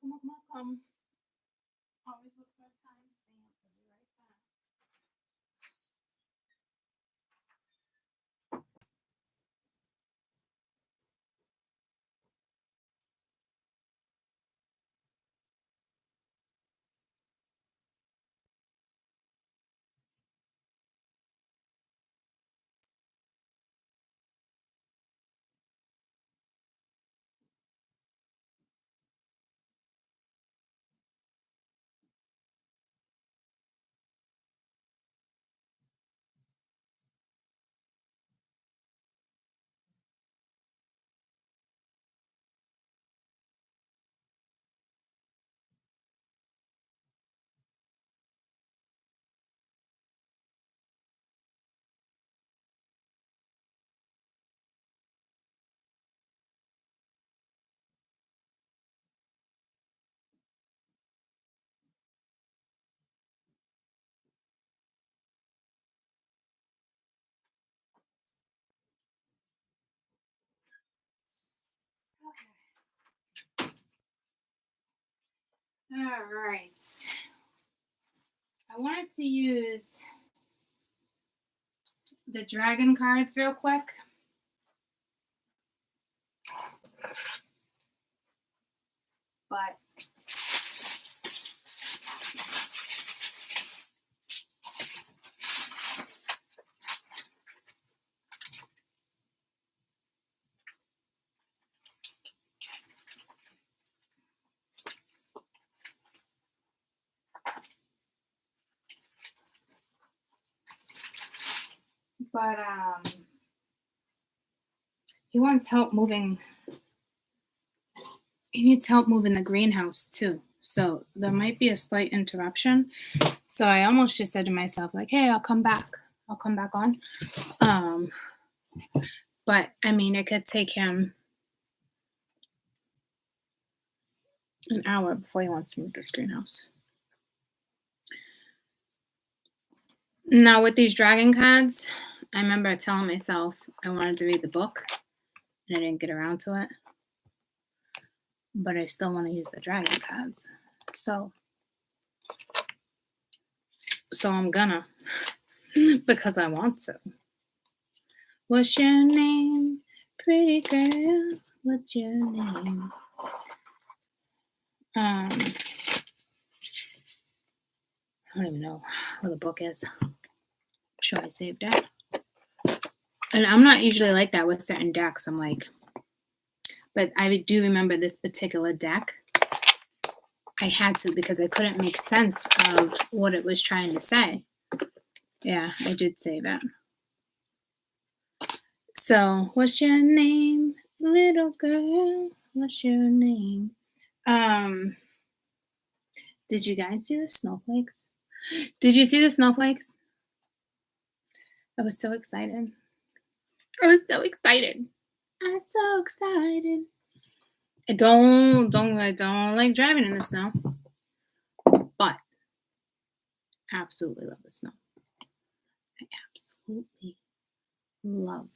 Welcome. Always look for a timestamp. I'll be right back. All right. I wanted to use the dragon cards real quick. But he wants help moving. He needs help moving the greenhouse too. So there might be a slight interruption. So I almost just said to myself, like, hey, I'll come back. I'll come back on. But I mean, it could take him an hour before he wants to move this greenhouse. Now with these dragon cards, I remember telling myself I wanted to read the book and I didn't get around to it. But I still want to use the dragon cards. So I'm gonna, because I want to. What's your name, pretty girl? What's your name? I don't even know where the book is. I'm sure I saved it. And I'm not usually like that with certain decks. I'm like, but I do remember this particular deck. I had to because I couldn't make sense of what it was trying to say. Yeah, I did save it. So, what's your name, little girl? What's your name? Did you guys see the snowflakes? Did you see the snowflakes? I was so excited. I'm so excited. I don't like driving in the snow, but I absolutely love the snow. I absolutely love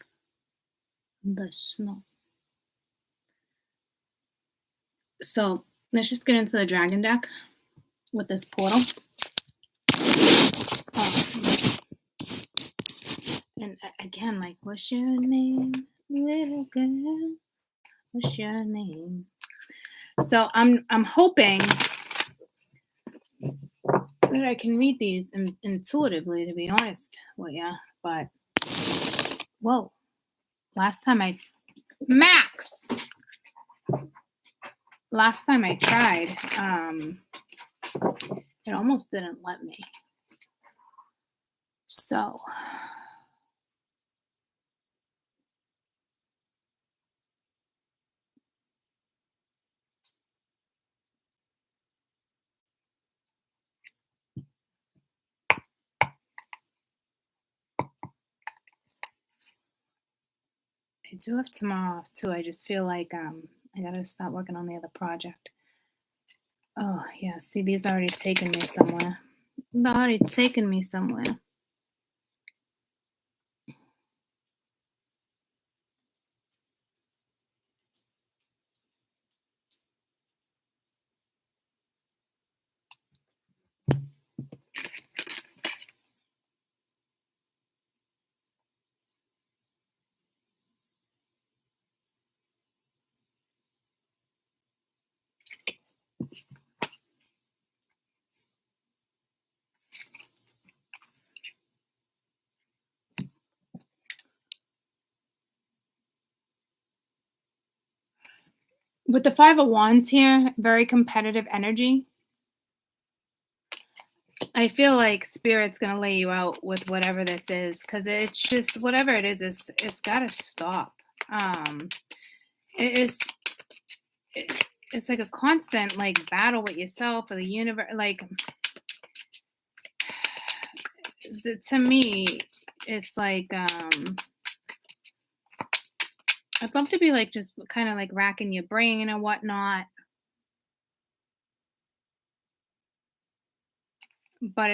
the snow. So let's just get into the dragon deck with this portal. And again, like, what's your name, little girl? What's your name? So I'm hoping that I can read these intuitively, to be honest with you. But whoa, last time I tried, it almost didn't let me. So I do have tomorrow off too. I just feel like I gotta start working on the other project. Oh yeah, see, these already taken me somewhere. They're already taken me somewhere. With the Five of Wands here, very competitive energy. I feel like Spirit's gonna lay you out with whatever this is, because it's just whatever it is, it's gotta stop. It is it's like a constant like battle with yourself or the universe. Like to me, it's like I'd love to be like just kind of like racking your brain and whatnot, but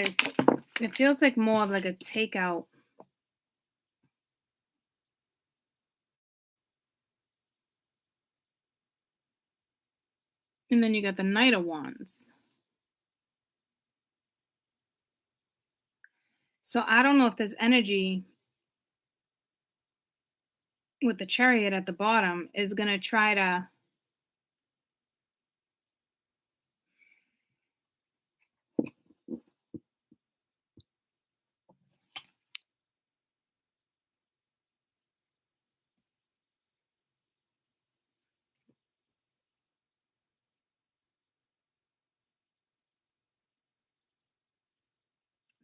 it feels like more of like a takeout. And then you got the Knight of Wands. So I don't know if this energy with the Chariot at the bottom is gonna try to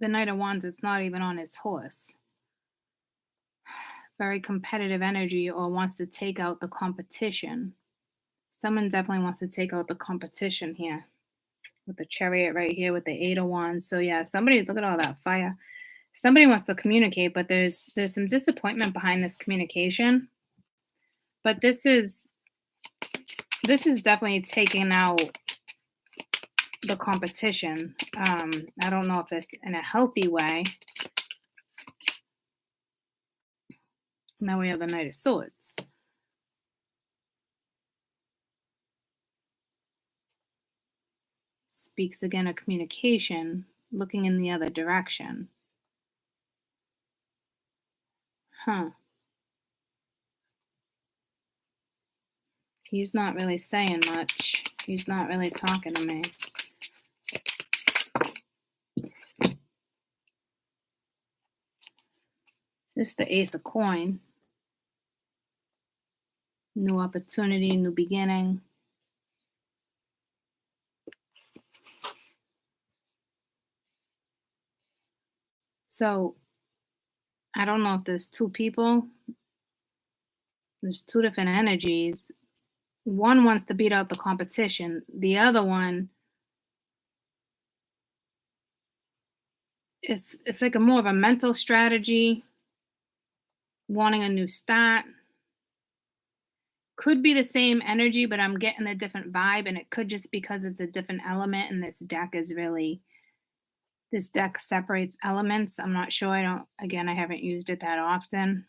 the Knight of Wands, it's not even on his horse. Very competitive energy or wants to take out the competition. Someone definitely wants to take out the competition here with the Chariot right here with the Eight of Wands. So yeah, somebody, look at all that fire. Somebody wants to communicate, but there's some disappointment behind this communication. But this is definitely taking out the competition. I don't know if it's in a healthy way. Now we have the Knight of Swords. Speaks again of communication, looking in the other direction. Huh. He's not really saying much. He's not really talking to me. This is the Ace of Coin. New opportunity, new beginning. So I don't know if there's two people. There's two different energies. One wants to beat out the competition. The other one it's like a more of a mental strategy, wanting a new start. Could be the same energy, but I'm getting a different vibe, and it could just because it's a different element, and this deck separates elements. I'm not sure. I haven't used it that often.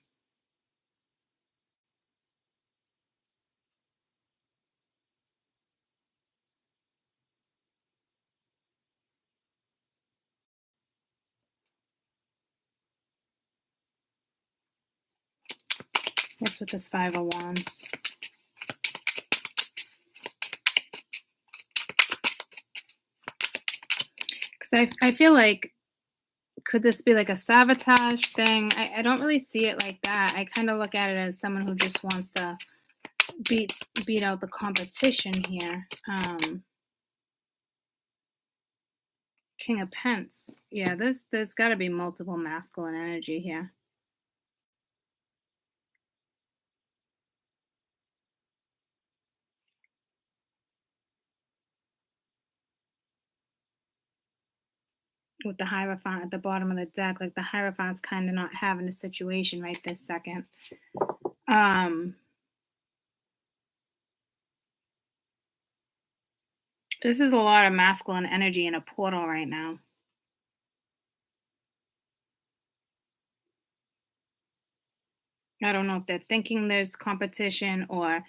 What's with this Five of Wands? Because I feel like, could this be like a sabotage thing? I don't really see it like that. I kind of look at it as someone who just wants to beat out the competition here. King of Pence. Yeah, there's got to be multiple masculine energy here. With the Hierophant at the bottom of the deck, like the Hierophant's kind of not having a situation right this second. This is a lot of masculine energy in a portal right now. I don't know if they're thinking there's competition, or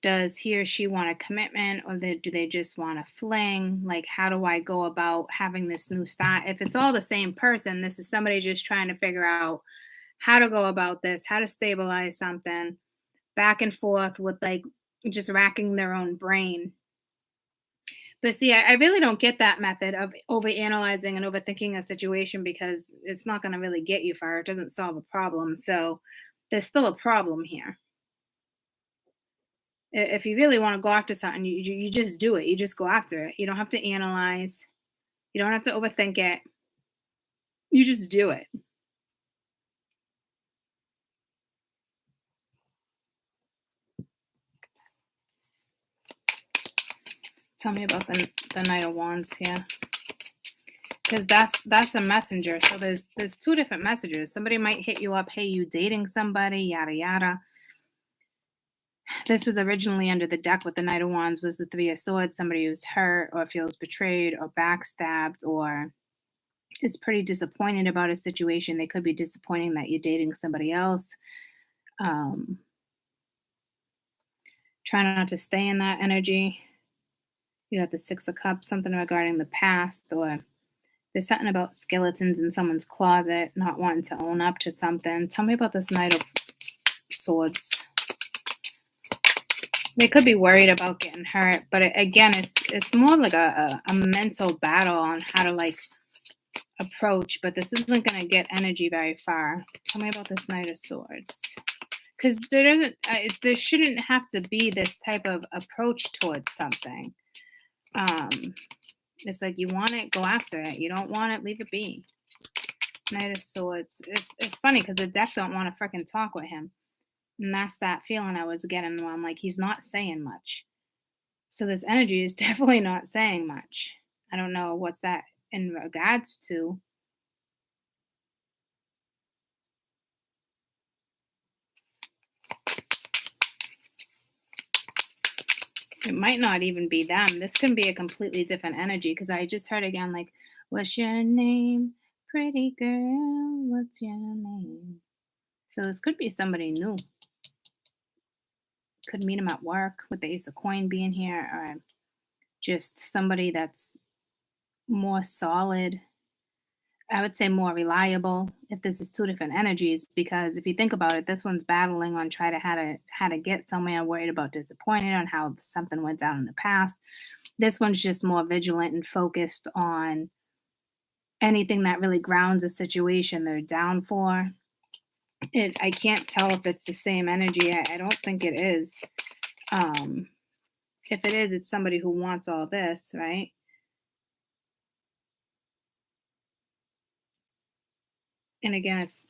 does he or she want a commitment, or do they just want a fling? Like, how do I go about having this new start? If it's all the same person, this is somebody just trying to figure out how to go about this, how to stabilize something, back and forth with like just racking their own brain. But see, I really don't get that method of overanalyzing and overthinking a situation because it's not going to really get you far. It doesn't solve a problem. So there's still a problem here. If you really want to go after something, you just do it. You just go after it. You don't have to analyze. You don't have to overthink it. You just do it. Tell me about the Knight of Wands here. Because that's a messenger. So there's two different messages. Somebody might hit you up, hey, you dating somebody, yada yada. This was originally under the deck with the Knight of Wands was the Three of Swords, somebody who's hurt or feels betrayed or backstabbed or is pretty disappointed about a situation. They could be disappointing that you're dating somebody else. Try not to stay in that energy. You got the Six of Cups, something regarding the past, or there's something about skeletons in someone's closet, not wanting to own up to something. Tell me about this Knight of Swords. They could be worried about getting hurt, but again, it's more like a mental battle on how to like approach, but this isn't going to get energy very far. Tell me about this Knight of Swords. Because there shouldn't have to be this type of approach towards something. It's like you want it, go after it. You don't want it, leave it be. Knight of Swords. It's funny because the deck don't want to freaking talk with him. And that's that feeling I was getting where I'm like, he's not saying much. So this energy is definitely not saying much. I don't know what's that in regards to. It might not even be them. This can be a completely different energy because I just heard again, like, what's your name? Pretty girl, what's your name? So this could be somebody new. Could meet him at work with the Ace of Coin being here, or just somebody that's more solid. I would say more reliable if this is two different energies, because if you think about it, this one's battling on try to how to get somewhere, worried about disappointed on how something went down in the past. This one's just more vigilant and focused on anything that really grounds a situation they're down for. I can't tell if it's the same energy. I don't think it is. If it is, it's somebody who wants all this, right? And again, it's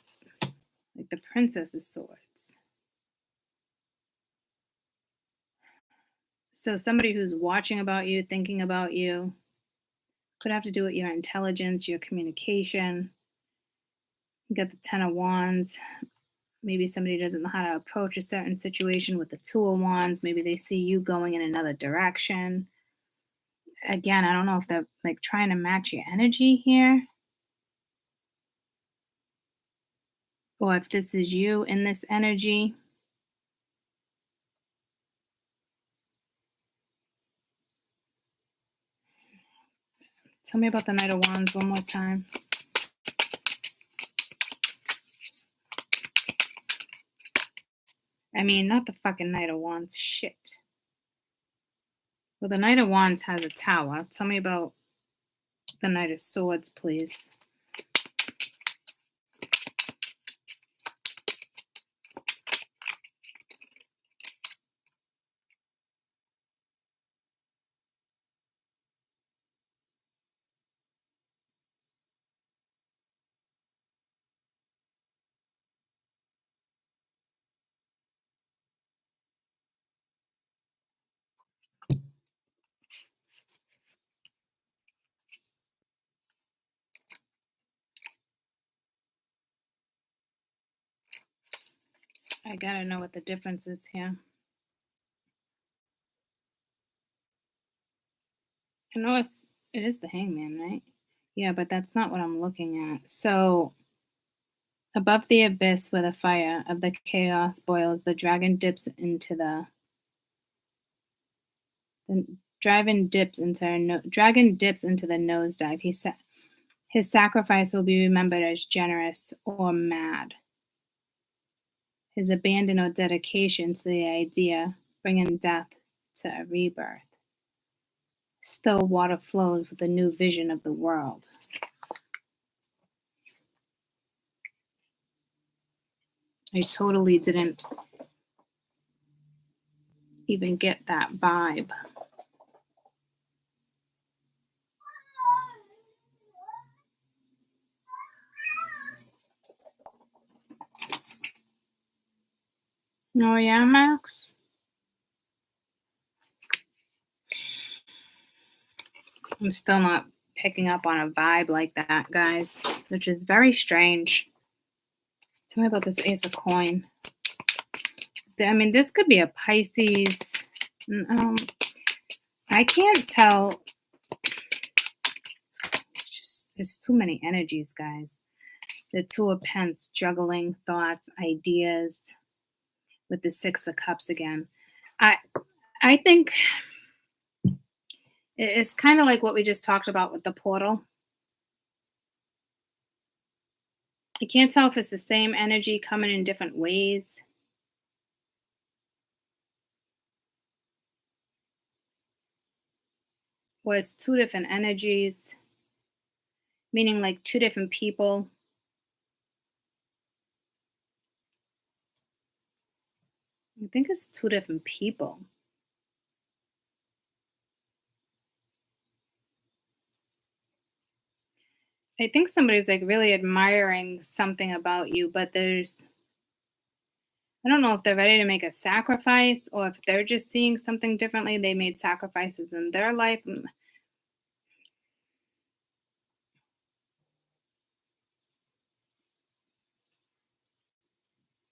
like the Princess of Swords. So somebody who's watching about you, thinking about you, could have to do with your intelligence, your communication. You got the Ten of Wands. Maybe somebody doesn't know how to approach a certain situation with the Two of Wands. Maybe they see you going in another direction. Again, I don't know if they're like trying to match your energy here, or if this is you in this energy. Tell me about the Knight of Wands one more time. I mean, not the fucking Knight of Wands. Shit. Well, the Knight of Wands has a tower. Tell me about the Knight of Swords, please. I gotta know what the difference is here. I know it is the Hangman, right? Yeah, but that's not what I'm looking at. So above the abyss where the fire of the chaos boils, the dragon dips into the dragon dips into the nosedive. His sacrifice will be remembered as generous or mad. His abandon or dedication to the idea, bringing death to a rebirth. Still water flows with a new vision of the world. I totally didn't even get that vibe. Oh yeah, Max? I'm still not picking up on a vibe like that, guys, which is very strange. Tell me about this Ace of Coin. I mean, this could be a Pisces. I can't tell. There's too many energies, guys. The Two of Pentacles, juggling thoughts, ideas, with the Six of Cups again. I think it's kind of like what we just talked about with the portal. I can't tell if it's the same energy coming in different ways. Or it's two different energies, meaning like two different people. I think it's two different people. I think somebody's like really admiring something about you, but I don't know if they're ready to make a sacrifice or if they're just seeing something differently. They made sacrifices in their life.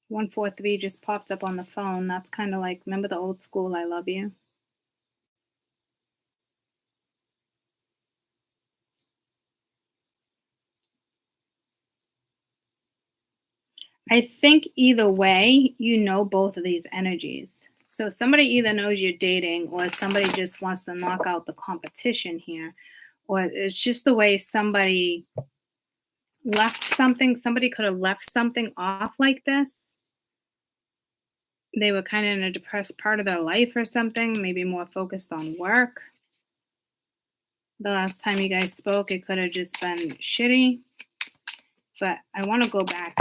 143 just popped up on the phone. That's kind of like, remember the old school, I love you? I think either way, you know both of these energies. So somebody either knows you're dating or somebody just wants to knock out the competition here. Or it's just the way somebody left something. Somebody could have left something off like this. They were kind of in a depressed part of their life or something, maybe more focused on work. The last time you guys spoke, it could have just been shitty. But I want to go back.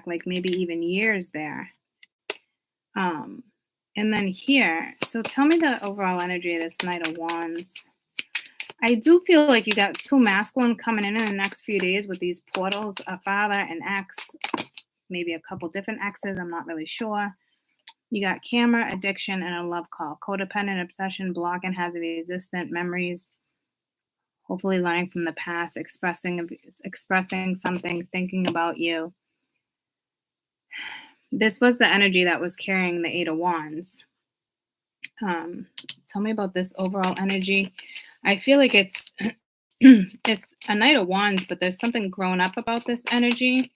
Like maybe even years there. And then here, so tell me the overall energy of this Knight of Wands. I do feel like you got two masculine coming in the next few days with these portals, a father, an ex, maybe a couple different exes, I'm not really sure. You got camera, addiction, and a love call. Codependent, obsession, block and hazard resistant memories. Hopefully learning from the past, expressing something, thinking about you. This was the energy that was carrying the Eight of Wands. Tell me about this overall energy. I feel like it's it's a Knight of Wands, but there's something grown up about this energy.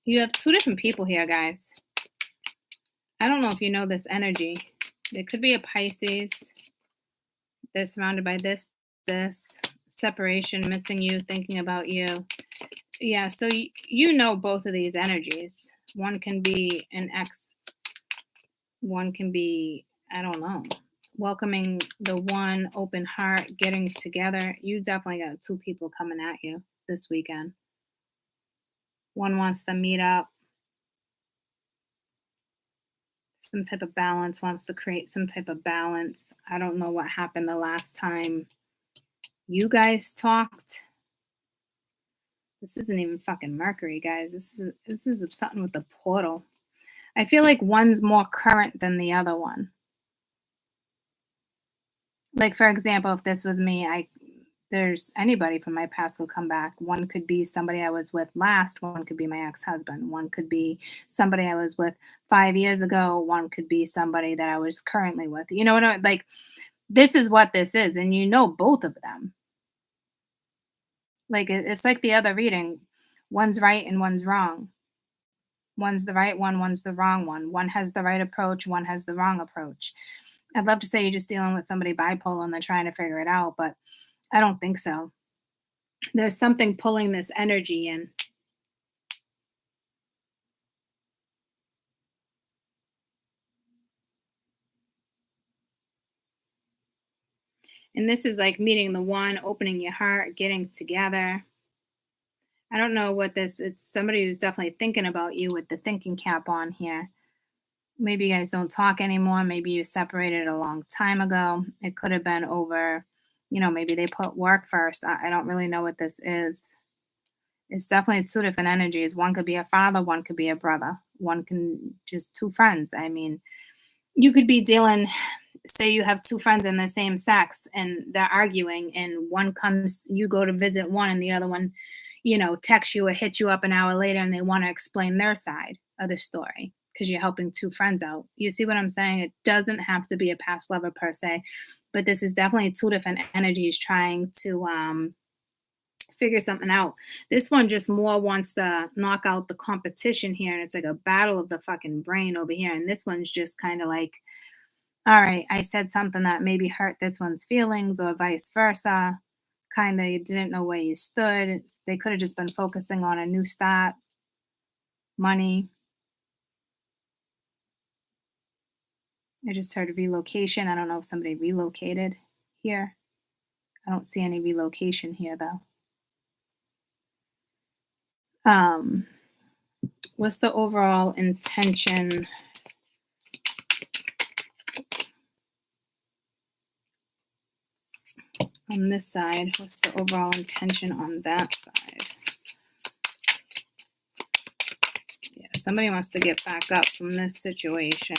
You have two different people here, guys. I don't know if you know this energy. There could be a Pisces. They're surrounded by this, separation, missing you, thinking about you. Yeah, so you know both of these energies. One can be an ex. One can be, I don't know, welcoming the one, open heart, getting together. You definitely got two people coming at you this weekend. One wants to meet up. Some type of balance, wants to create some type of balance. I don't know what happened the last time you guys talked. This isn't even fucking Mercury, guys. This is something with the portal. I feel like one's more current than the other one. Like, for example, if this was me, there's anybody from my past will come back. One could be somebody I was with last. One could be my ex-husband. One could be somebody I was with 5 years ago. One could be somebody that I was currently with. You know what I mean? Like, this is what this is, and you know both of them. Like, it's like the other reading. One's right and one's wrong. One's the right one, one's the wrong one. One has the right approach, one has the wrong approach. I'd love to say you're just dealing with somebody bipolar and they're trying to figure it out, but I don't think so. There's something pulling this energy in. And this is like meeting the one, opening your heart, getting together. I don't know what this, it's somebody who's definitely thinking about you with the thinking cap on here. Maybe you guys don't talk anymore. Maybe you separated a long time ago. It could have been over, maybe they put work first. I don't really know what this is. It's definitely two different energies. One could be a father, one could be a brother, one can just two friends. I mean, you could be dealing, say you have two friends in the same sex and they're arguing, and one comes, you go to visit one, and the other one, texts you or hits you up an hour later and they want to explain their side of the story because you're helping two friends out. You see what I'm saying? It doesn't have to be a past lover per se, but this is definitely two different energies trying to figure something out. This one just more wants to knock out the competition here, and it's like a battle of the fucking brain over here. And this one's just kind of like, all right, I said something that maybe hurt this one's feelings, or vice versa. Kind of didn't know where you stood. They could have just been focusing on a new start, money. I just heard relocation. I don't know if somebody relocated here. I don't see any relocation here though. What's the overall intention on this side? What's the overall intention on that side? Yeah, somebody wants to get back up from this situation.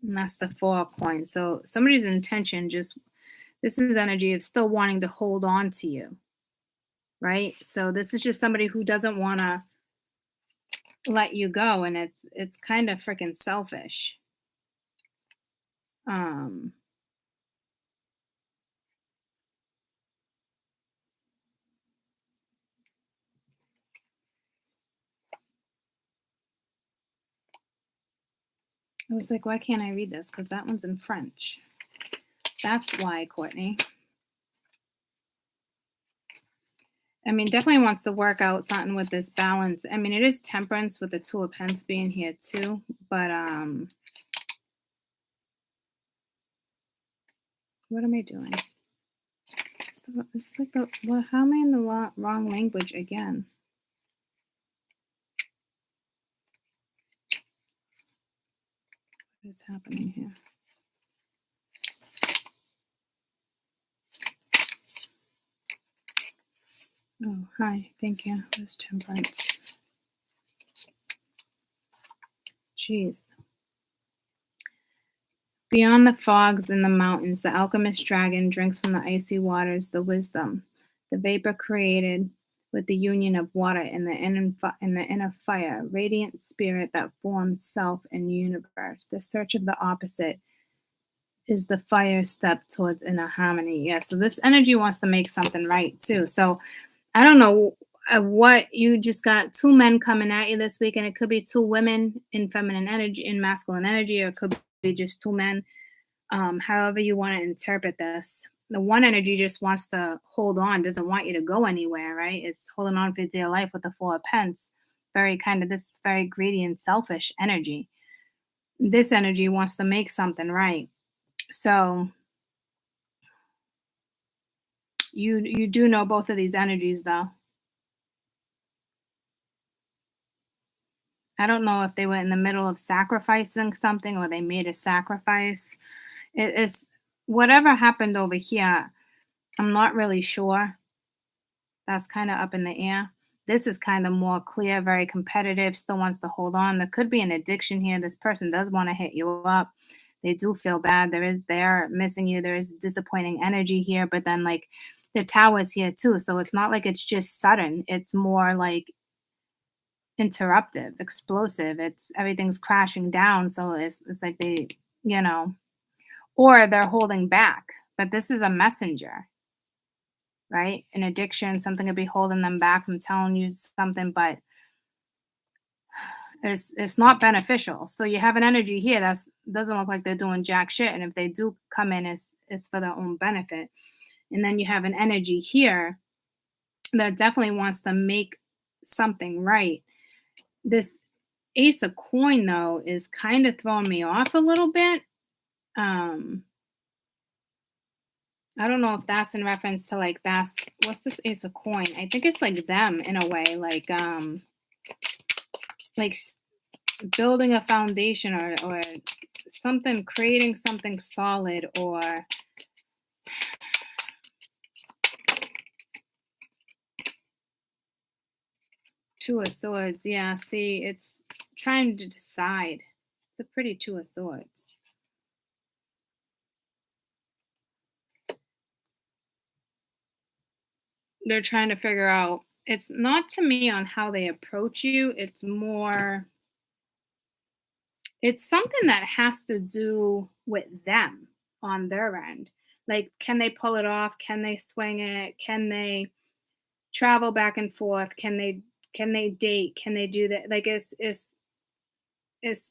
And that's the Four of Coins. So somebody's intention this is energy of still wanting to hold on to you, right? So this is just somebody who doesn't want to let you go, and it's kind of freaking selfish. Um I was like, why can't I read this? Because that one's in French. That's why, Courtney. I mean, definitely wants to work out something with this balance. I mean, it is temperance with the Two of Pence being here too, but what am I doing? It's like how am I in the wrong language again? What is happening here? Oh, hi. Thank you. There's temperance. Jeez. Beyond the fogs and the mountains, the alchemist dragon drinks from the icy waters the wisdom, the vapor created with the union of water and the inner fire, radiant spirit that forms self and universe. The search of the opposite is the fire step towards inner harmony. Yeah, so this energy wants to make something right too. So I don't know what you just got two men coming at you this week, and it could be two women in feminine energy, in masculine energy, or it could be just two men. However you want to interpret this. The one energy just wants to hold on, doesn't want you to go anywhere, right? It's holding on for dear life with the Four of Pence. This is very greedy and selfish energy. This energy wants to make something right. So you do know both of these energies though. I don't know if they were in the middle of sacrificing something or they made a sacrifice. It is whatever happened over here. I'm not really sure. That's kind of up in the air. This is kind of more clear, very competitive, still wants to hold on. There could be an addiction here. This person does want to hit you up. They do feel bad. They're missing you. There is disappointing energy here, but then like the tower is here too. So it's not like it's just sudden. It's more like interruptive, explosive. It's everything's crashing down. So it's like they, or they're holding back. But this is a messenger, right? An addiction, something could be holding them back from telling you something, but it's not beneficial. So you have an energy here that doesn't look like they're doing jack shit. And if they do come in, it's for their own benefit. And then you have an energy here that definitely wants to make something right. This Ace of Coin, though, is kind of throwing me off a little bit. Um, I don't know if that's in reference to like that's what's this Ace of Coin? I think it's like them in a way, like building a foundation or something, creating something solid or Two of Swords. Yeah, see, it's trying to decide. It's a pretty Two of Swords. They're trying to figure out. It's not to me on how they approach you. It's more, it's something that has to do with them on their end. Like, can they pull it off? Can they swing it? Can they travel back and forth? Can they date? Can they do that? Like it's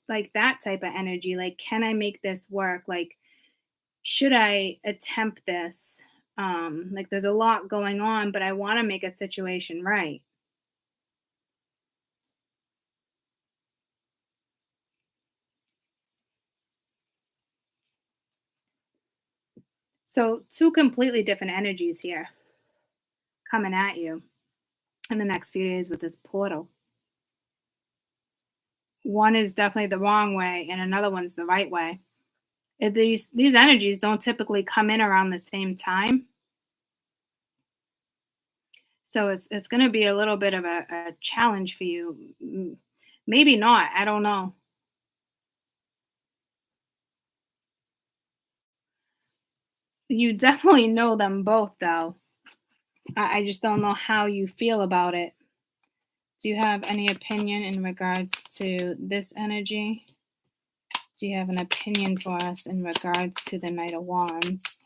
like that type of energy. Like, can I make this work? Like, should I attempt this? Like there's a lot going on, but I want to make a situation right. So two completely different energies here coming at you in the next few days with this portal. One is definitely the wrong way and another one's the right way. These energies don't typically come in around the same time. So it's going to be a little bit of a challenge for you. Maybe not. I don't know. You definitely know them both, though. I just don't know how you feel about it. Do you have any opinion in regards to this energy? Do you have an opinion for us in regards to the Knight of Wands?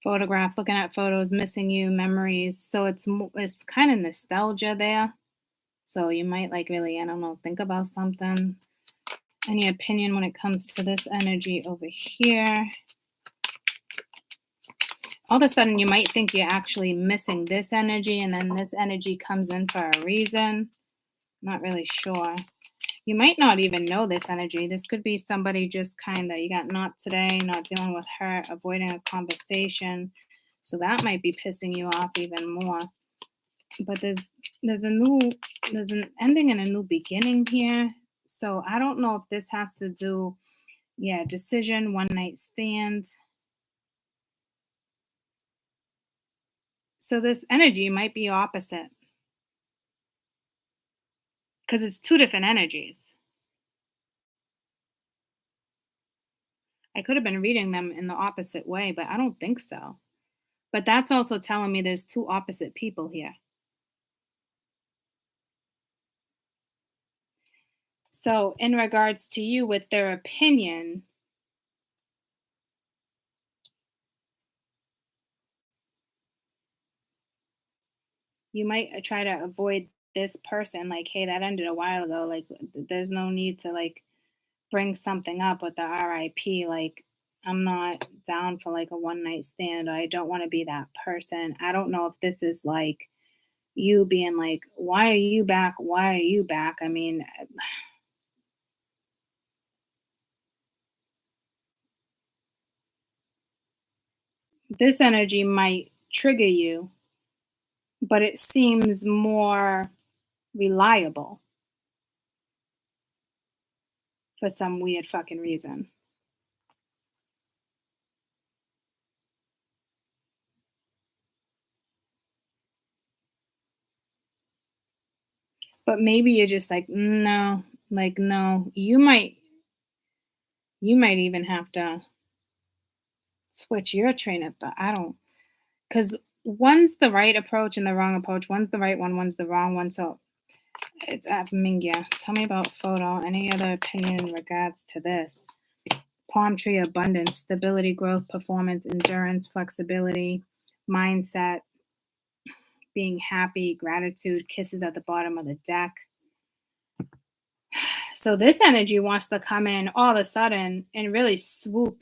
Photographs, looking at photos, missing you, memories. So it's kind of nostalgia there. So you might like really, I don't know, think about something. Any opinion when it comes to this energy over here? All of a sudden you might think you're actually missing this energy and then this energy comes in for a reason. Not really sure. You might not even know this energy. This could be somebody just kind of, you got not today, not dealing with her, avoiding a conversation. So that might be pissing you off even more. But there's an ending and a new beginning here. So I don't know if this has to do, yeah, decision, one night stand. So this energy might be opposite because it's two different energies. I could have been reading them in the opposite way, but I don't think so. But that's also telling me there's two opposite people here. So, in regards to you with their opinion, you might try to avoid this person. Like, hey, that ended a while ago. Like, there's no need to like bring something up with the RIP. Like, I'm not down for like a one night stand. I don't want to be that person. I don't know if this is like you being like, why are you back? Why are you back? I mean, this energy might trigger you, but it seems more reliable for some weird fucking reason. But maybe you're just like, no, like no. You might even have to switch your train of thought. I don't, because one's the right approach and the wrong approach. One's the right one, one's the wrong one. So it's Mingya. Tell me about photo. Any other opinion in regards to this? Palm tree, abundance, stability, growth, performance, endurance, flexibility, mindset, being happy, gratitude, kisses at the bottom of the deck. So this energy wants to come in all of a sudden and really swoop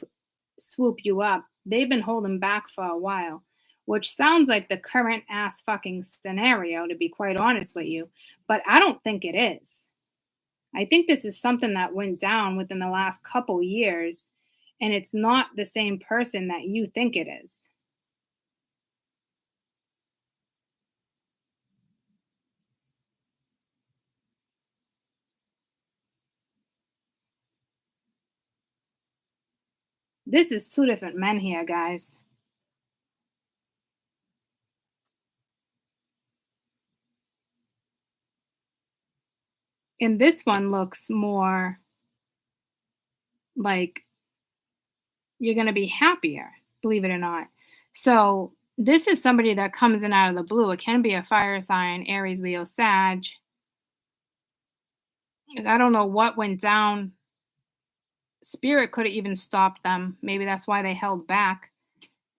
you up. They've been holding back for a while. which sounds like the current ass fucking scenario, to be quite honest with you. But I don't think it is. I think this is something that went down within the last couple years, and it's not the same person that you think it is. This is two different men here, guys. And this one looks more like you're going to be happier, believe it or not. So, this is somebody that comes in out of the blue. It can be a fire sign, Aries, Leo, Sag. I don't know what went down. Spirit could have even stopped them. Maybe that's why they held back.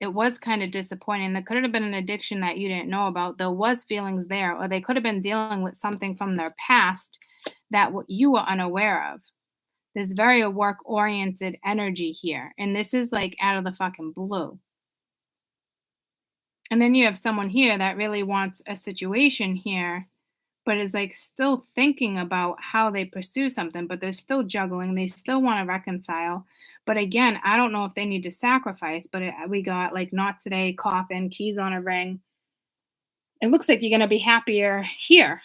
It was kind of disappointing. There could have been an addiction that you didn't know about. There was feelings there, or they could have been dealing with something from their past that you were unaware of. There's very work-oriented energy here, and this is like out of the fucking blue. And then you have someone here that really wants a situation here, but is like still thinking about how they pursue something, but they're still juggling. They still want to reconcile. But again, I don't know if they need to sacrifice, but we got like not today, coffin, keys on a ring. It looks like you're going to be happier here.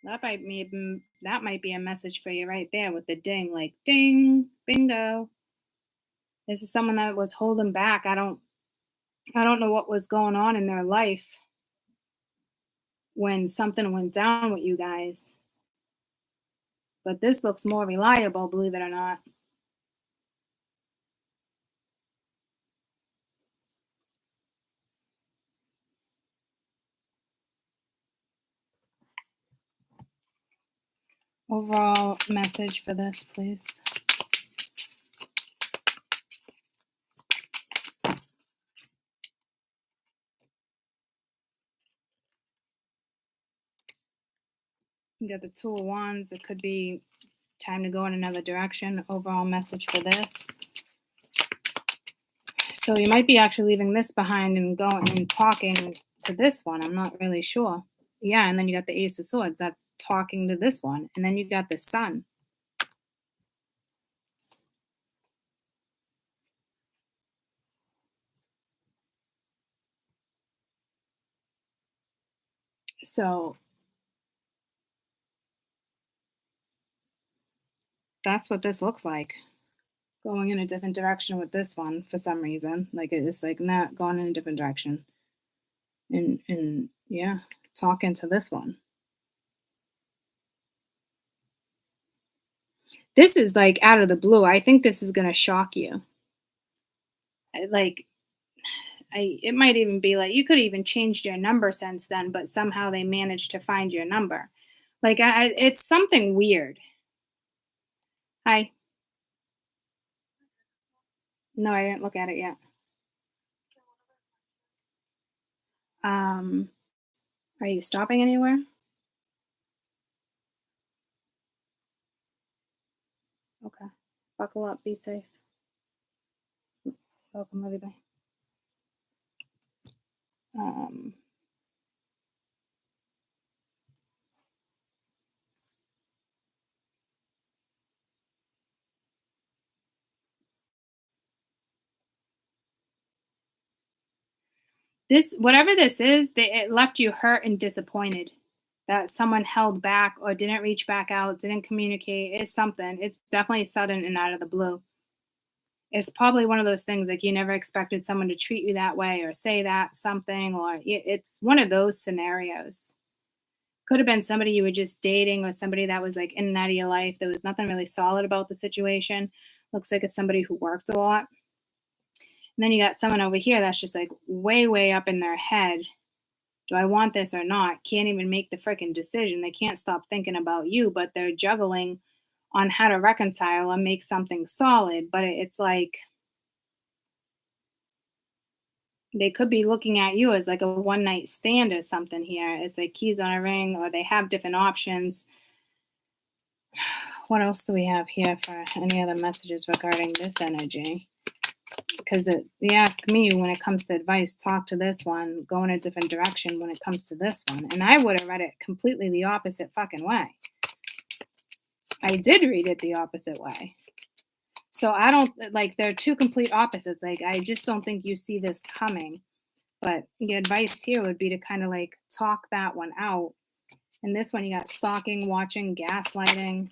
That might be a message for you right there with the ding, like ding, bingo. This is someone that was holding back. I don't know what was going on in their life when something went down with you guys. But this looks more reliable, believe it or not. Overall message for this, please. You got the Two of Wands. It could be time to go in another direction. Overall message for this. So you might be actually leaving this behind and going and talking to this one. I'm not really sure. Yeah, and then you got the Ace of Swords. That's talking to this one. And then you got the Sun. So that's what this looks like. Going in a different direction with this one for some reason. Like it's like not going in a different direction. And yeah, talking to this one. This is like out of the blue. I think this is going to shock you. It might even be like you could even changed your number since then, but somehow they managed to find your number. Like it's something weird. Hi. No, I didn't look at it yet. Are you stopping anywhere? Okay. Buckle up. Be safe. Welcome, everybody. This, whatever this is, it left you hurt and disappointed that someone held back or didn't reach back out, didn't communicate. It's something. It's definitely sudden and out of the blue. It's probably one of those things like you never expected someone to treat you that way or say that something, or it's one of those scenarios. Could have been somebody you were just dating or somebody that was like in and out of your life. There was nothing really solid about the situation. Looks like it's somebody who worked a lot. And then you got someone over here that's just like way, way up in their head. Do I want this or not? Can't even make the freaking decision. They can't stop thinking about you, but they're juggling on how to reconcile and make something solid. But it's like they could be looking at you as like a one night stand or something here. It's like keys on a ring, or they have different options. What else do we have here for any other messages regarding this energy? because you ask me when it comes to advice, talk to this one, go in a different direction when it comes to this one. And I would have read it completely the opposite fucking way. I did read it the opposite way. So I don't, like, they're two complete opposites. Like, I just don't think you see this coming. But the advice here would be to kind of like talk that one out. And this one, you got stalking, watching, gaslighting,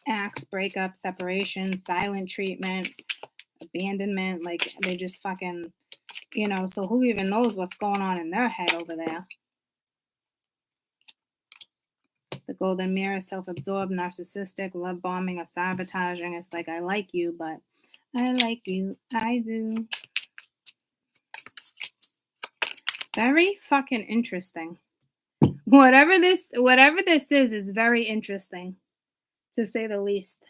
acts, breakup, separation, silent treatment, abandonment. Like, they just fucking, so who even knows what's going on in their head over there? The golden mirror, self-absorbed, narcissistic, love bombing, or sabotaging. It's like, I like you, but I like you. I do. Very fucking interesting. Whatever this is very interesting, to say the least.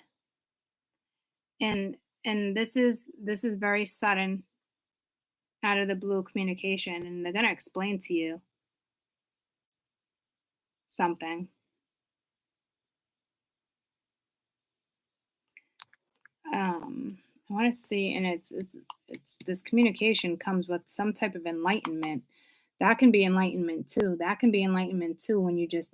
And this is very sudden, out of the blue communication, and they're gonna explain to you something. I want to see, and it's this communication comes with some type of enlightenment. That can be enlightenment too. That can be enlightenment too when you just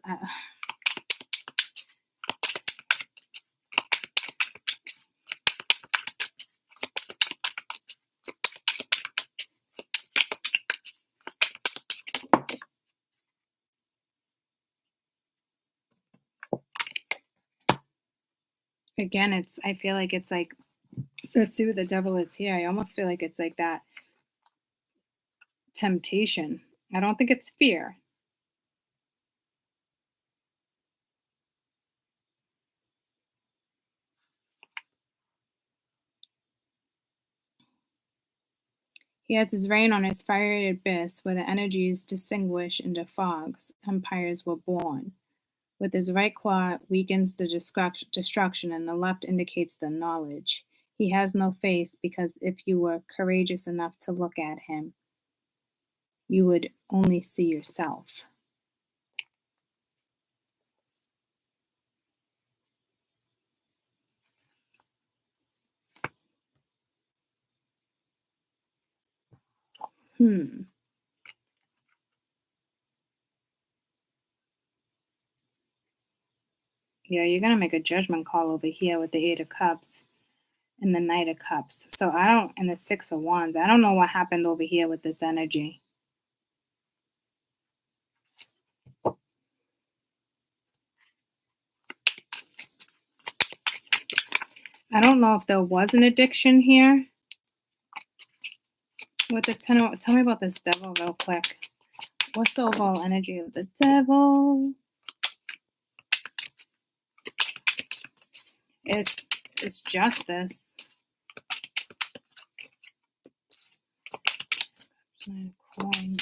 again, I feel like it's like, let's see what the devil is here. I almost feel like it's like that temptation. I don't think it's fear. He has his reign on his fiery abyss, where the energies distinguish into fogs. Empires were born. With his right claw it weakens the destruction, and the left indicates the knowledge. He has no face, because if you were courageous enough to look at him, you would only see yourself. Yeah, you're going to make a judgment call over here with the Eight of Cups and the Knight of Cups. So and the Six of Wands. I don't know what happened over here with this energy. I don't know if there was an addiction here with the Ten. Tell me about this devil real quick. What's the overall energy of the devil? It's justice. Coin.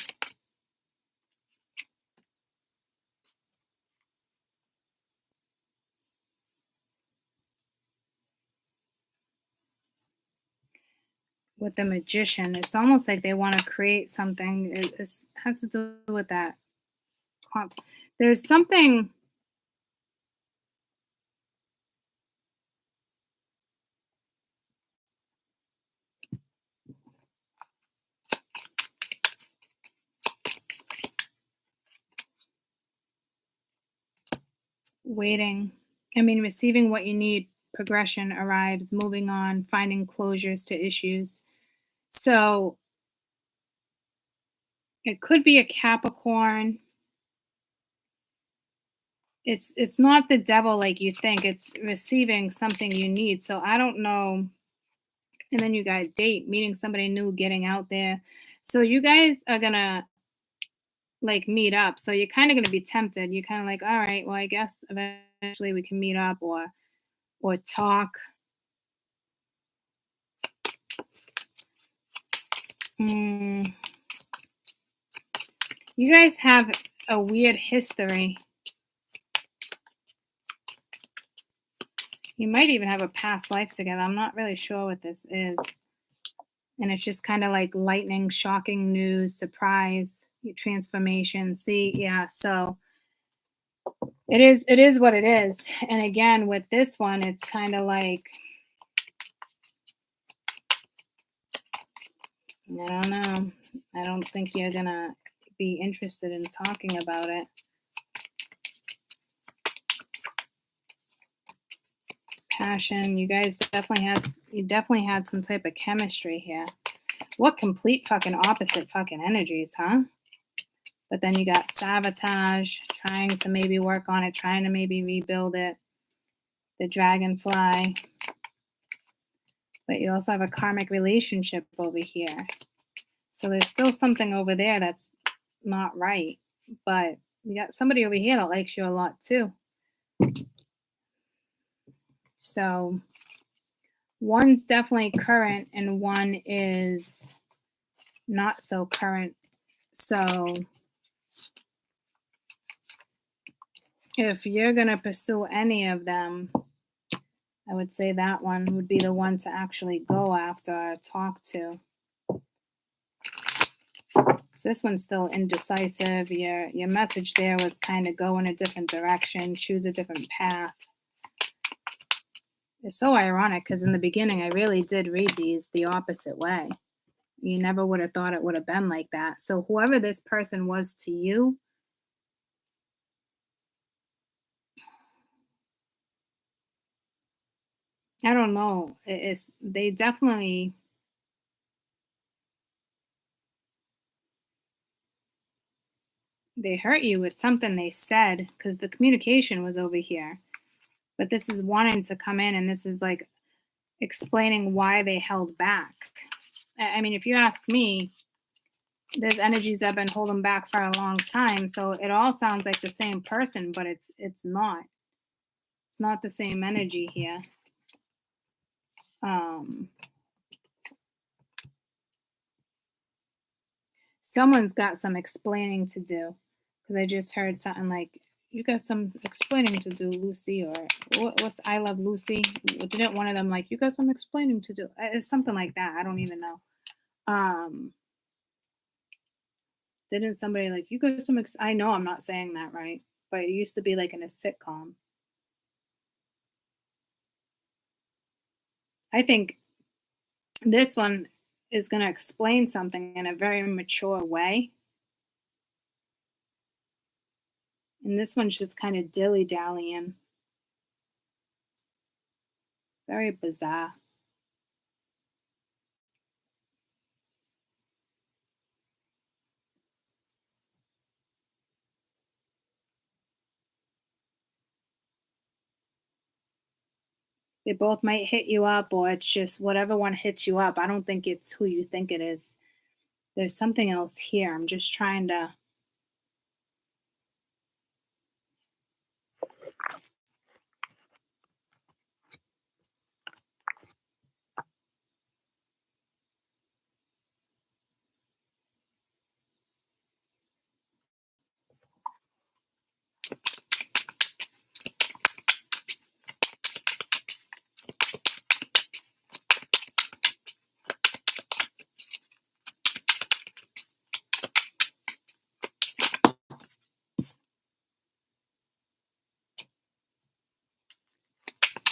With the Magician, it's almost like they want to create something. It has to do with that. There's something. Waiting. Receiving what you need. Progression arrives, moving on, finding closures to issues. So it could be a Capricorn. It's not the devil like you think. It's receiving something you need. So I don't know. And then you got a date, meeting somebody new, getting out there. So you guys are gonna like meet up. So you're kind of gonna be tempted. You're kind of like, all right, well, I guess eventually we can meet up or talk. You guys have a weird history. You might even have a past life together. I'm not really sure what this is. And it's just kind of like lightning, shocking news, surprise, transformation. See, yeah, so it is what it is. And again, with this one, it's kind of like I don't know. I don't think you're gonna be interested in talking about it. Passion. You definitely had some type of chemistry here. What complete fucking opposite fucking energies, huh? But then you got sabotage, trying to maybe work on it, trying to maybe rebuild it. The dragonfly. But you also have a karmic relationship over here. So there's still something over there that's not right. But you got somebody over here that likes you a lot too. So one's definitely current and one is not so current. So if you're going to pursue any of them, I would say that one would be the one to actually go after, talk to. So this one's still indecisive. Your message there was kind of go in a different direction, choose a different path. It's so ironic because in the beginning, I really did read these the opposite way. You never would have thought it would have been like that. So whoever this person was to you, I don't know. They definitely, they hurt you with something they said because the communication was over here. But this is wanting to come in and this is like explaining why they held back. I mean, if you ask me, there's energies that have been holding back for a long time. So it all sounds like the same person, but it's not. It's not the same energy here. Someone's got some explaining to do because I just heard something like, you got some explaining to do, Lucy, or what's I Love Lucy? Didn't one of them like, you got some explaining to do? It's something like that. I don't even know. Didn't somebody like, you got some I know I'm not saying that right, but it used to be like in a sitcom. I think this one is going to explain something in a very mature way. And this one's just kind of dilly-dallying. Very bizarre. They both might hit you up, or it's just whatever one hits you up. I don't think it's who you think it is. There's something else here. I'm just trying to.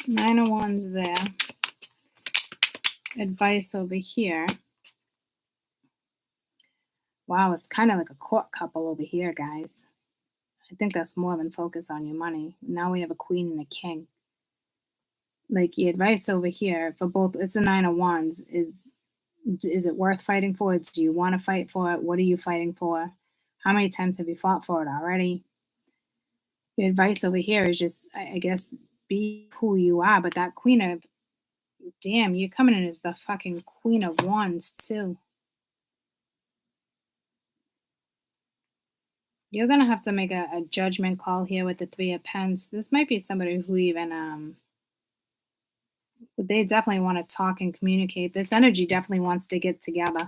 Nine of Wands there. Advice over here. Wow, it's kind of like a court couple over here, guys. I think that's more than focus on your money. Now we have a queen and a king. Like your advice over here for both, it's a Nine of Wands. Is it worth fighting for? Do you want to fight for it? What are you fighting for? How many times have you fought for it already? Your advice over here is just, I guess, be who you are. But that queen of, damn, you're coming in as the fucking Queen of Wands too. You're going to have to make a judgment call here with the Three of Pens. This might be somebody who even, they definitely want to talk and communicate. This energy definitely wants to get together.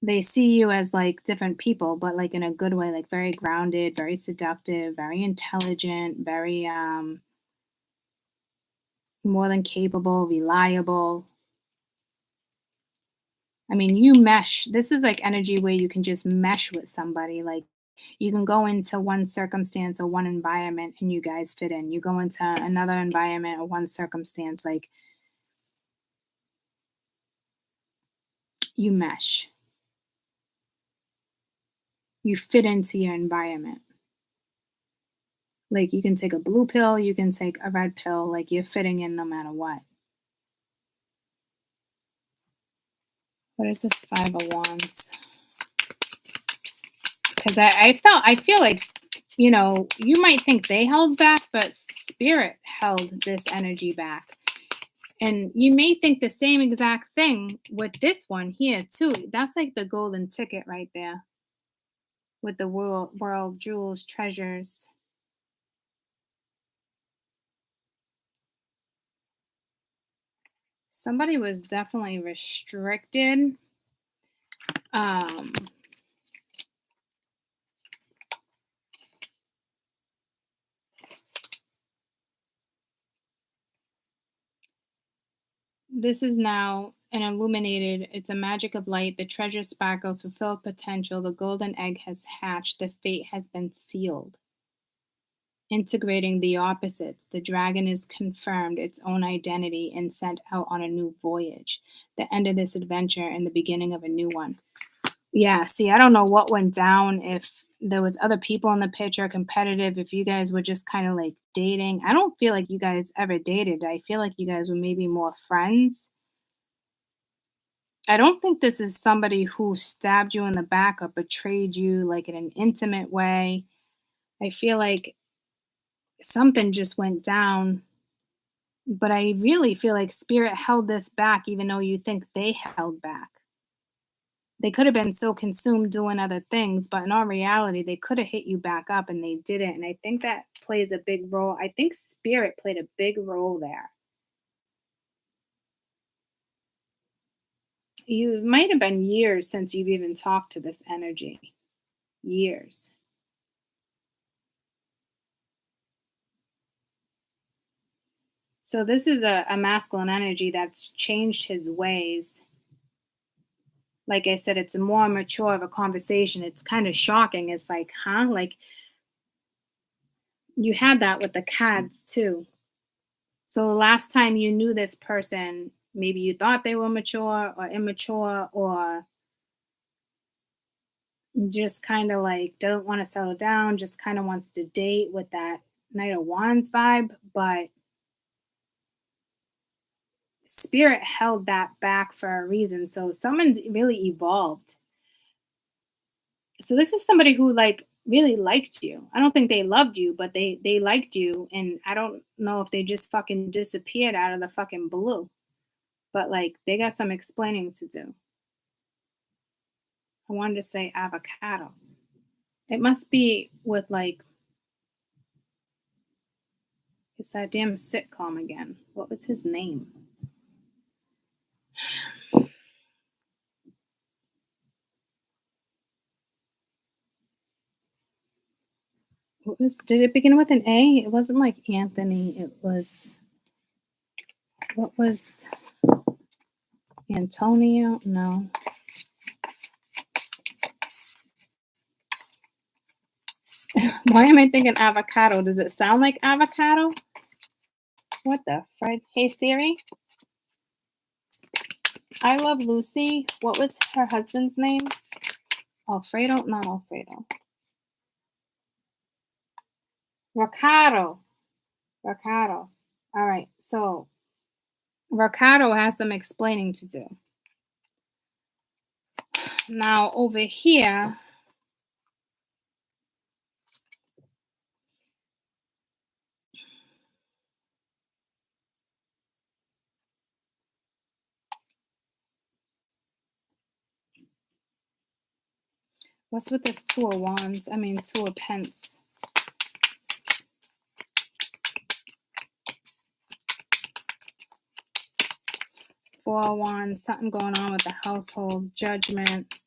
They see you as like different people, but like in a good way, like very grounded, very seductive, very intelligent, very more than capable, reliable. I mean, you mesh. This is like energy where you can just mesh with somebody. Like you can go into one circumstance or one environment and you guys fit in. You go into another environment or one circumstance, like you mesh. You fit into your environment. Like you can take a blue pill, you can take a red pill, like you're fitting in no matter what. What is this 5 of Wands? Because I feel like, you know, you might think they held back, but spirit held this energy back. And you may think the same exact thing with this one here too. That's like the golden ticket right there with the world jewels, treasures. Somebody was definitely restricted. This is now an illuminated, it's a magic of light. The treasure sparkles, fulfilled potential. The golden egg has hatched. The fate has been sealed. Integrating the opposites. The dragon is confirmed its own identity and sent out on a new voyage. The end of this adventure and the beginning of a new one. Yeah, see, I don't know what went down, if there was other people in the picture, competitive, if you guys were just kind of like dating. I don't feel like you guys ever dated. I feel like you guys were maybe more friends. I don't think this is somebody who stabbed you in the back or betrayed you like in an intimate way. I feel like something just went down, but I really feel like spirit held this back even though you think they held back. They could have been so consumed doing other things, but in all reality, they could have hit you back up and they didn't. And I think that plays a big role. I think spirit played a big role there. You might have been years since you've even talked to this energy. Years. So this is a masculine energy that's changed his ways. Like I said, it's a more mature of a conversation. It's kind of shocking. It's like, huh? Like you had that with the cards too. So the last time you knew this person, maybe you thought they were mature or immature or just kind of like don't want to settle down, just kind of wants to date with that Knight of Wands vibe. But spirit held that back for a reason. So someone's really evolved. So this is somebody who like really liked you. I don't think they loved you, but they liked you, and I don't know if they just fucking disappeared out of the fucking blue. But like they got some explaining to do. I wanted to say avocado. It must be with like it's that damn sitcom again. What was his name? Did it begin with an A? It wasn't like Anthony. It was, what was Antonio? No. Why am I thinking avocado? Does it sound like avocado? What the frick? Hey Siri. I Love Lucy. What was her husband's name? Alfredo? Not Alfredo. Ricardo. Ricardo. All right. So Ricardo has some explaining to do. Now over here, what's with this 2 of Wands? I mean 2 of Pence. Four of Wands, something going on with the household, Judgment.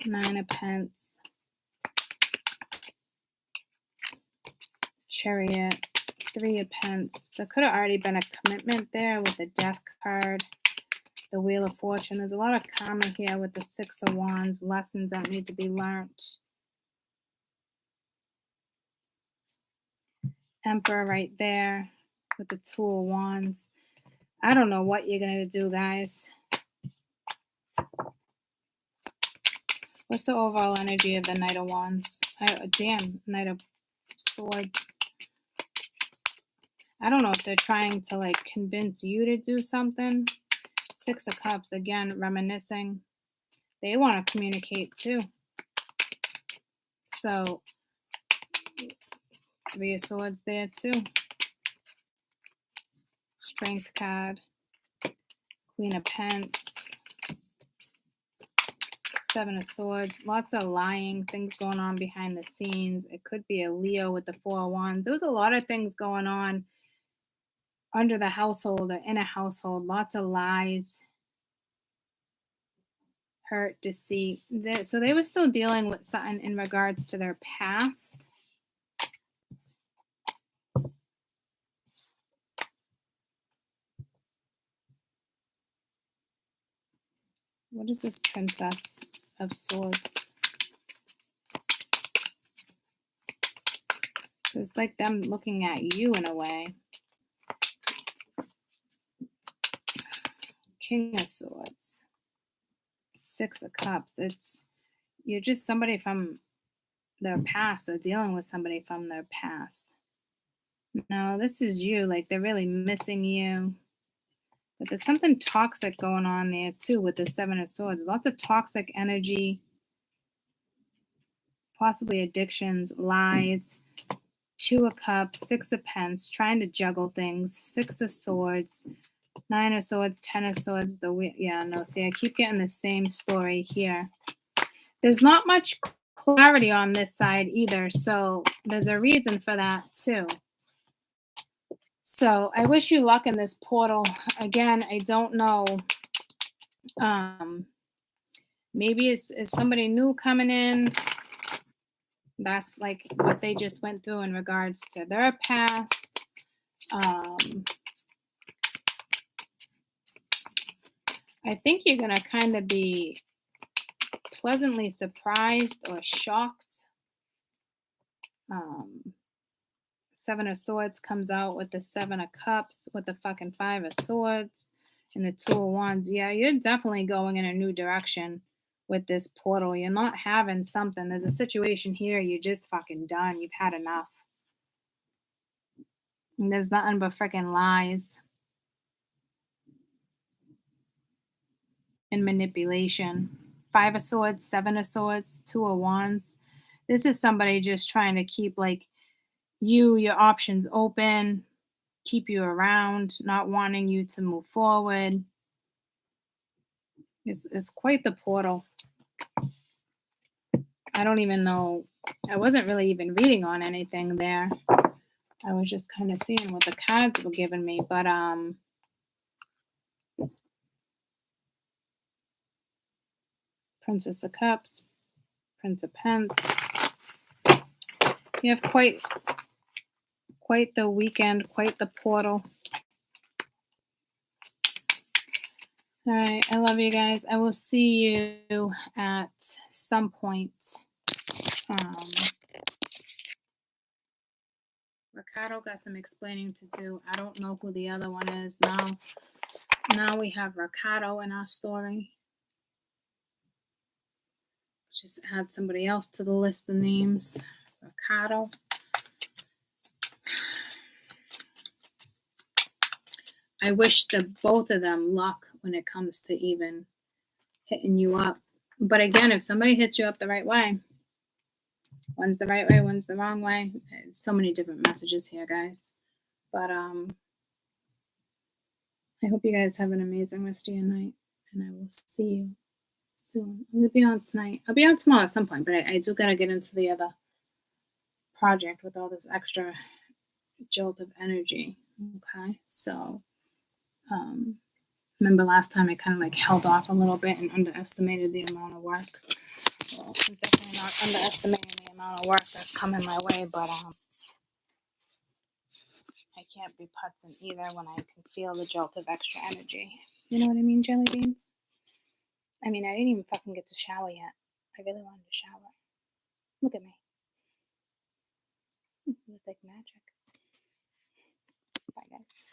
9 of Pence. Chariot. 3 of Pence. There could have already been a commitment there with the Death card. The Wheel of Fortune. There's a lot of karma here with the 6 of Wands. Lessons that need to be learned. Emperor right there with the 2 of Wands. I don't know what you're going to do, guys. What's the overall energy of the Knight of Wands? Knight of Swords. I don't know if they're trying to like convince you to do something. Six of Cups, again, reminiscing. They want to communicate too. So, Three of Swords there too. Strength card. Queen of Pence. Seven of Swords. Lots of lying, things going on behind the scenes. It could be a Leo with the Four of Wands. There was a lot of things going on under the household or in a household. Lots of lies. Hurt, deceit. So they were still dealing with something in regards to their past. What is this Princess of Swords? It's like them looking at you in a way. King of Swords. Six of Cups. You're just somebody from their past or dealing with somebody from their past. No, this is you. Like they're really missing you. But there's something toxic going on there too with the Seven of Swords. There's lots of toxic energy. Possibly addictions, lies. Two of Cups, Six of Pence, trying to juggle things. Six of Swords. Nine of Swords, Ten of Swords. See, I keep getting the same story here. There's not much clarity on this side either, so there's a reason for that too. So I wish you luck in this portal. Again, I don't know. Maybe it's somebody new coming in. That's like what they just went through in regards to their past. I think you're going to kind of be pleasantly surprised or shocked. Seven of Swords comes out with the Seven of Cups, with the fucking Five of Swords, and the Two of Wands. Yeah, you're definitely going in a new direction with this portal. You're not having something. There's a situation here. You're just fucking done. You've had enough. And there's nothing but freaking lies and manipulation. Five of Swords, Seven of Swords, Two of Wands. This is somebody just trying to keep like your options open, keep you around, not wanting you to move forward. It's quite the portal. I don't even know. I wasn't really even reading on anything there. I was just kind of seeing what the cards were giving me. But Princess of Cups, Prince of Pence. You have quite the weekend, quite the portal. All right, I love you guys. I will see you at some point. Ricardo got some explaining to do. I don't know who the other one is now. Now we have Ricardo in our story. Just add somebody else to the list of names. Ricardo. I wish both of them luck when it comes to even hitting you up. But again, if somebody hits you up the right way, one's the right way, one's the wrong way. There's so many different messages here, guys. But I hope you guys have an amazing rest of your night, and I will see you soon. I'm going to be on tonight. I'll be on tomorrow at some point, but I do got to get into the other project with all this extra jolt of energy. Okay, so remember last time I kind of like held off a little bit and underestimated the amount of work. Well, I'm definitely not underestimating the amount of work that's coming my way, but I can't be putzing either when I can feel the jolt of extra energy. You know what I mean, jelly beans? I mean, I didn't even fucking get to shower yet. I really wanted to shower. Look at me. It was like magic. Bye, guys.